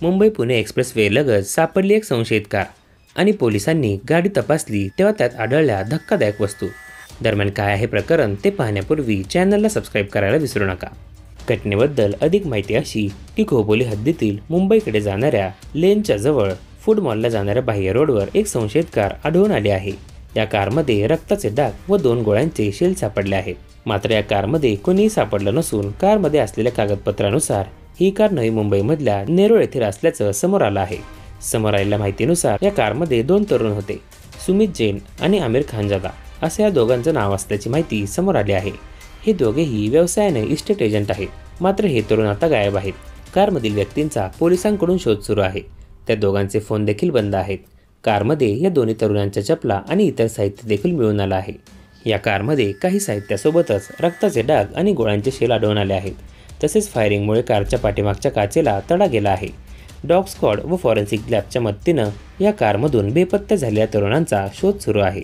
Mumbai Pune expressway लगत सापडली एक संशयित कार आणि पोलिसांनी गाडी तपासली तेव्हा त्यात आढळल्या धक्कादायक वस्तू। दरम्यान काय आहे प्रकरण ते पाहण्यापूर्वी चॅनलला सबस्क्राईब करायला विसरू नका। घटनेबद्दल अधिक माहिती अशी की खोपोली हद्दीतील मुंबईकडे जाणाऱ्या लेनच्या जवळ फूड मॉलला जाणाऱ्या बाह्य रोडवर एक संशयित कार आढळून आली आहे। या कारमध्ये रक्ताचे डाग व 2 गोळ्यांचे शेल सापडले आहेत। मात्र या कारमध्ये कोणीही सापडलं नसून कारमध्ये असलेल्या कागदपत्रानुसार ही कार नवी मुंबईमधल्या नेरूळ येथील असल्याचं समोर आलं आहे। समोर आलेल्या माहितीनुसार या कारमध्ये 2 तरुण होते, सुमित जैन आणि आमिर खानजादा असे या दोघांचं नाव असल्याची माहिती समोर आली आहे। हे दोघेही व्यवसायाने इस्टेट एजंट आहेत। मात्र हे तरुण आता गायब आहेत। कारमधील व्यक्तींचा पोलिसांकडून शोध सुरू आहे। त्या दोघांचे फोन देखील बंद आहेत। कारमध्ये या दोन्ही तरुणांच्या चपला आणि इतर साहित्य देखील मिळून आलं आहे। या कारमध्ये काही साहित्यासोबतच रक्ताचे डाग आणि गोळ्यांचे शेल आढळून आले आहेत। तसेच फायरिंगमुळे कारच्या पाठीमागच्या काचेला तडा गेला आहे। डॉग स्क्वॉड व फॉरेन्सिक लॅबच्या मदतीनं या कारमधून बेपत्ता झालेल्या तरुणांचा शोध सुरू आहे।